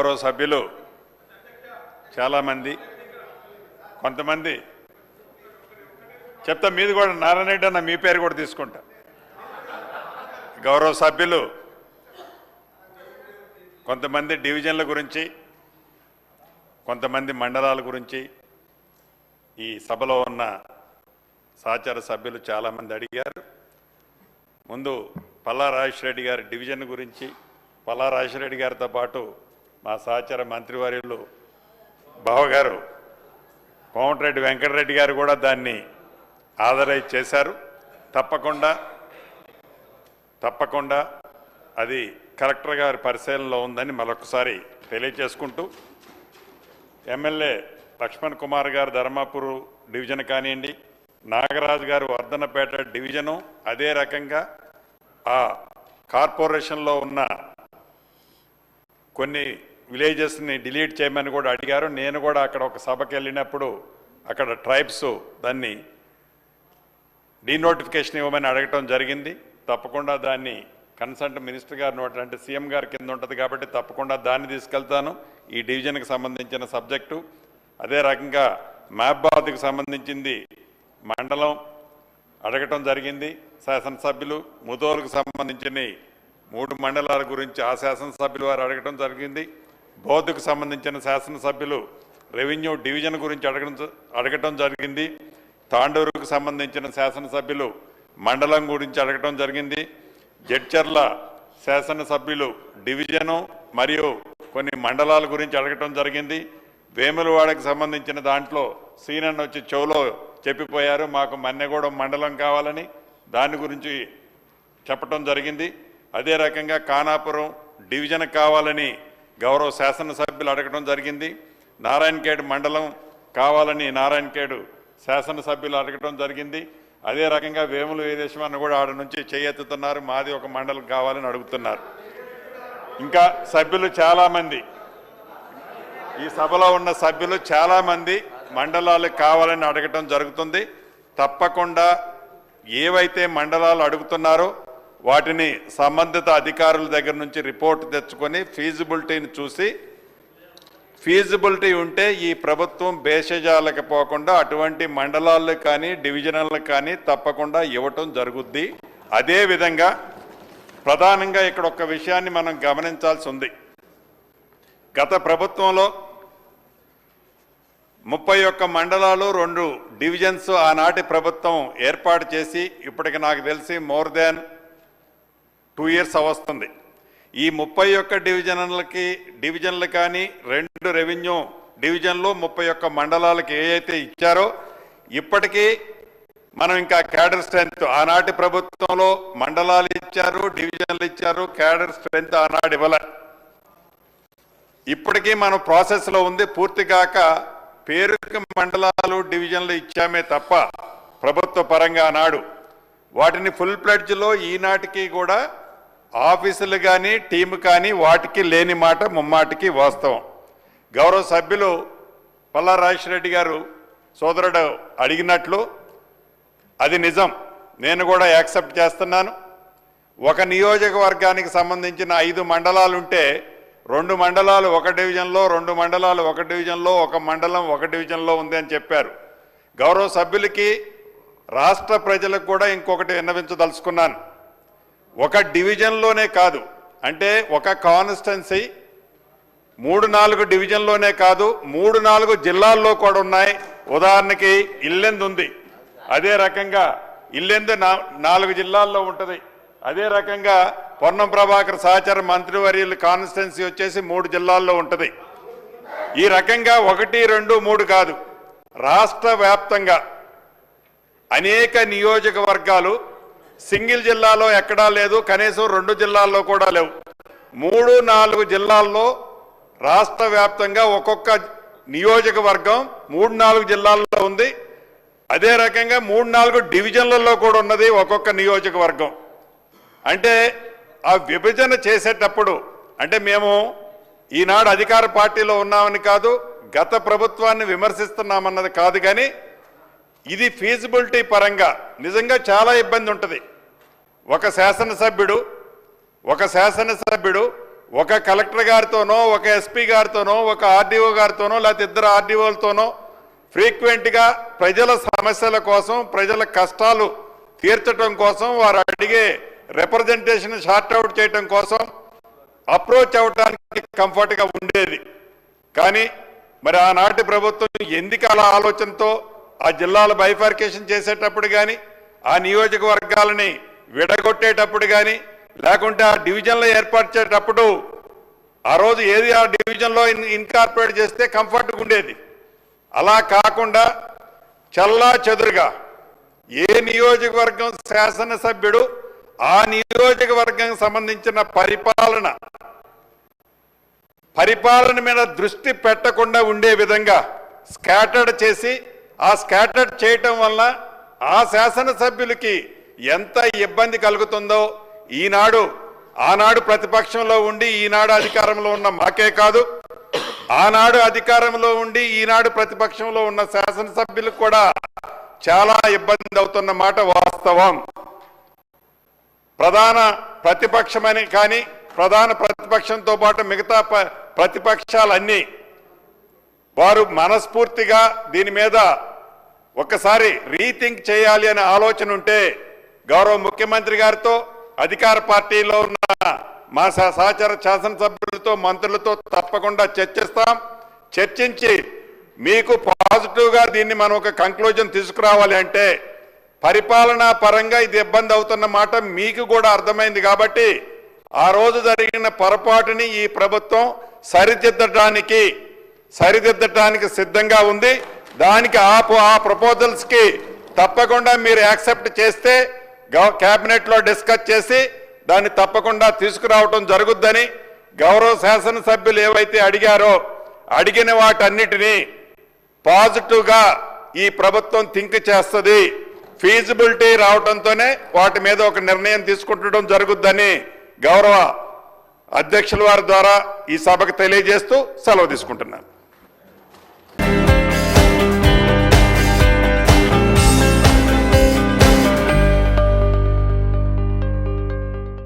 గౌరవ సభ్యులు చాలామంది కొంతమంది చెప్తా మీది కూడా నారాయణ రెడ్డి అన్న మీ పేరు కూడా తీసుకుంటా. గౌరవ సభ్యులు కొంతమంది డివిజన్ల గురించి కొంతమంది మండలాల గురించి ఈ సభలో ఉన్న సహచర సభ్యులు చాలామంది అడిగారు. ముందు పల్లా రాజేశ్వరరెడ్డి గారి డివిజన్ గురించి పల్లా రాజేశ్వరరెడ్డి గారితో పాటు మా సహచర మంత్రివర్యులు బావగారు కోమటిరెడ్డి వెంకటరెడ్డి గారు కూడా దాన్ని ఆదరైజ్ చేశారు. తప్పకుండా అది కలెక్టర్ గారి పరిశీలనలో ఉందని మరొకసారి తెలియజేసుకుంటూ ఎమ్మెల్యే లక్ష్మణ్ కుమార్ గారు ధర్మాపూర్ డివిజన్ కానివ్వండి, నాగరాజు గారు వర్ధనపేట డివిజను, అదే రకంగా ఆ కార్పొరేషన్లో ఉన్న కొన్ని విలేజెస్ని డిలీట్ చేయమని కూడా అడిగారు. నేను కూడా అక్కడ ఒక సభకి వెళ్ళినప్పుడు అక్కడ ట్రైబ్స్ దాన్ని డీనోటిఫికేషన్ ఇవ్వమని అడగటం జరిగింది. తప్పకుండా దాన్ని కన్సల్ట్ మినిస్టర్ గారి నోట్ అంటే సీఎం గారి కింద ఉంటుంది కాబట్టి తప్పకుండా దాన్ని తీసుకెళ్తాను. ఈ డివిజన్కి సంబంధించిన సబ్జెక్టు అదే రకంగా మహబాద్కి సంబంధించింది మండలం అడగటం జరిగింది. శాసనసభ్యులు ముదోలుకు సంబంధించిన 3 మండలాల గురించి ఆ శాసనసభ్యులు వారు అడగటం జరిగింది. బౌద్ధకు సంబంధించిన శాసనసభ్యులు రెవెన్యూ డివిజన్ గురించి అడగటం జరిగింది. తాండూరుకు సంబంధించిన శాసనసభ్యులు మండలం గురించి అడగటం జరిగింది. జడ్చర్ల శాసనసభ్యులు డివిజను మరియు కొన్ని మండలాల గురించి అడగటం జరిగింది. వేములవాడకు సంబంధించిన దాంట్లో సీనన్న వచ్చి చెవులో చెప్పిపోయారు, మాకు మన్నెగూడెం మండలం కావాలని, దాని గురించి చెప్పటం జరిగింది. అదే రకంగా ఖానాపురం డివిజన్ కావాలని గౌరవ శాసనసభ్యులు అడగటం జరిగింది. నారాయణఖేడ్ మండలం కావాలని నారాయణఖేడ్ శాసనసభ్యులు అడగటం జరిగింది. అదే రకంగా వేముల వీరేశ్వరన్న కూడా ఆడ నుంచి చేయెత్తుతున్నారు, మాది ఒక మండలం కావాలని అడుగుతున్నారు. ఇంకా సభ్యులు చాలామంది ఈ సభలో ఉన్న సభ్యులు చాలామంది మండలాలు కావాలని అడగటం జరుగుతుంది. తప్పకుండా ఏవైతే మండలాలు అడుగుతున్నారో వాటిని సంబంధిత అధికారుల దగ్గర నుంచి రిపోర్ట్ తెచ్చుకొని ఫీజిబిలిటీని చూసి ఫీజిబిలిటీ ఉంటే ఈ ప్రభుత్వం భేషజాలకు పోకుండా అటువంటి మండలాలు కానీ డివిజనల్లకు కానీ తప్పకుండా ఇవ్వటం జరుగుద్ది. అదేవిధంగా ప్రధానంగా ఇక్కడ ఒక విషయాన్ని మనం గమనించాల్సి ఉంది. గత ప్రభుత్వంలో 31 మండలాలు 2 డివిజన్స్ ఆనాటి ప్రభుత్వం ఏర్పాటు చేసి ఇప్పటికి నాకు తెలిసి మోర్ దాన్ 2 years వస్తుంది. ఈ 31 డివిజన్లు కానీ 2 రెవెన్యూ డివిజన్లు 31 మండలాలకు ఏవైతే ఇచ్చారో ఇప్పటికీ మనం ఇంకా క్యాడర్ స్ట్రెంత్ ఆనాటి ప్రభుత్వంలో మండలాలు ఇచ్చారు, డివిజన్లు ఇచ్చారు, క్యాడర్ స్ట్రెంత్ ఆనాడు ఇవ్వలే. ఇప్పటికీ మనం ప్రాసెస్లో ఉంది. పూర్తిగాక పేరుకి మండలాలు డివిజన్లు ఇచ్చామే తప్ప ప్రభుత్వ పరంగా ఆనాడు వాటిని ఫుల్ ప్లెడ్జ్లో ఈనాటికి కూడా ఆఫీసులు కానీ టీము కానీ వాటికి లేని మాట ముమ్మాటికి వాస్తవం. గౌరవ సభ్యులు పల్లా రాజేశ్వరరెడ్డి గారు సోదరుడు అడిగినట్లు అది నిజం, నేను కూడా యాక్సెప్ట్ చేస్తున్నాను. ఒక నియోజకవర్గానికి సంబంధించిన 5 మండలాలు ఉంటే 2 మండలాలు 1 డివిజన్లో, 2 మండలాలు 1 డివిజన్లో, 1 మండలం 1 డివిజన్లో ఉంది అని చెప్పారు. గౌరవ సభ్యులకి రాష్ట్ర ప్రజలకు కూడా ఇంకొకటి విన్నవించదలుచుకున్నాను. ఒక డివిజన్లోనే కాదు, అంటే ఒక కాన్స్టిట్యున్సీ 3-4 డివిజన్లోనే కాదు 3-4 జిల్లాల్లో కూడా ఉన్నాయి. ఉదాహరణకి ఇల్లెందు ఉంది, అదే రకంగా ఇల్లెందు 4 జిల్లాల్లో ఉంటుంది. అదే రకంగా పొన్నం ప్రభాకర్ సహచర మంత్రివర్యుల కాన్స్టిట్యున్సీ వచ్చేసి 3 జిల్లాల్లో ఉంటుంది. ఈ రకంగా 1, 2, 3 కాదు, రాష్ట్ర వ్యాప్తంగా అనేక నియోజకవర్గాలు సింగిల్ జిల్లాలో ఎక్కడా లేదు, కనీసం 2 జిల్లాల్లో కూడా లేవు. 3-4 జిల్లాల్లో రాష్ట్ర వ్యాప్తంగా ఒక్కొక్క నియోజకవర్గం 3-4 జిల్లాల్లో ఉంది. అదే రకంగా 3-4 డివిజన్లలో కూడా ఉన్నది ఒక్కొక్క నియోజకవర్గం. అంటే ఆ విభజన చేసేటప్పుడు అంటే మేము ఈనాడు అధికార పార్టీలో ఉన్నామని కాదు, గత ప్రభుత్వాన్ని విమర్శిస్తున్నామన్నది కాదు, కానీ ఇది ఫీజిబిలిటీ పరంగా నిజంగా చాలా ఇబ్బంది ఉంటుంది. ఒక శాసనసభ్యుడు ఒక కలెక్టర్ గారితోనో ఒక ఎస్పీ గారితోనో ఒక ఆర్డీఓ గారితోనో లేకపోతే ఇద్దరు ఆర్డీఓలతోనో ఫ్రీక్వెంట్గా ప్రజల సమస్యల కోసం ప్రజల కష్టాలు తీర్చడం కోసం వారు అడిగే రిప్రజెంటేషన్ షార్ట్ అవుట్ చేయడం కోసం అప్రోచ్ అవ్వడానికి కంఫర్ట్గా ఉండేది. కానీ మరి ఆనాటి ప్రభుత్వం ఎందుకు అలా ఆలోచనతో ఆ జిల్లాల బైఫార్కేషన్ చేసేటప్పుడు కానీ ఆ నియోజకవర్గాలని విడగొట్టేటప్పుడు కానీ లేకుంటే ఆ డివిజన్లో ఏర్పరిచేటప్పుడు ఆ రోజు ఏది ఆ డివిజన్లో ఇన్కార్పొరేట్ చేస్తే కంఫర్ట్గా ఉండేది. అలా కాకుండా చల్లా చెదురుగా ఏ నియోజకవర్గం శాసనసభ్యుడు ఆ నియోజకవర్గం సంబంధించిన పరిపాలన మీద దృష్టి పెట్టకుండా ఉండే విధంగా స్కాటర్డ్ చేసి ఆ స్కాటర్డ్ చేయటం వల్ల ఆ శాసనసభ్యులకి ఎంత ఇబ్బంది కలుగుతుందో ఆనాడు ప్రతిపక్షంలో ఉండి ఈనాడు అధికారంలో ఉన్న మాకే కాదు, ఆనాడు అధికారంలో ఉండి ఈనాడు ప్రతిపక్షంలో ఉన్న శాసనసభ్యులకు కూడా చాలా ఇబ్బంది అవుతున్న మాట వాస్తవం. ప్రధాన ప్రతిపక్షమని కానీ ప్రధాన ప్రతిపక్షంతో పాటు మిగతా ప్రతిపక్షాలన్నీ వారు మనస్ఫూర్తిగా దీని మీద ఒకసారి రీథింక్ చేయాలి అనే ఆలోచన ఉంటే గౌరవ ముఖ్యమంత్రి గారితో అధికార పార్టీలో ఉన్న మా సహచర శాసనసభ్యులతో మంత్రులతో తప్పకుండా చర్చించి మీకు పాజిటివ్గా దీన్ని మనం ఒక కంక్లూజన్ తీసుకురావాలి అంటే పరిపాలనా పరంగా ఇది ఇబ్బంది అవుతున్న మాట మీకు కూడా అర్థమైంది కాబట్టి ఆ రోజు జరిగిన పొరపాటుని ఈ ప్రభుత్వం సరిదిద్దడానికి సిద్ధంగా ఉంది. దానికి ఆ ప్రపోజల్స్కి తప్పకుండా మీరు యాక్సెప్ట్ చేస్తే క్యాబినెట్లో డిస్కస్ చేసి దాన్ని తప్పకుండా తీసుకురావటం జరుగుద్దని గౌరవ శాసనసభ్యులు ఏవైతే అడిగిన వాటన్నిటినీ పాజిటివ్గా ఈ ప్రభుత్వం థింక్ చేస్తుంది. ఫీజిబిలిటీ రావడంతోనే వాటి మీద ఒక నిర్ణయం తీసుకుంటడం జరుగుద్దని గౌరవ అధ్యక్షుల వారి ద్వారా ఈ సభకు తెలియజేస్తూ సెలవు తీసుకుంటున్నాను.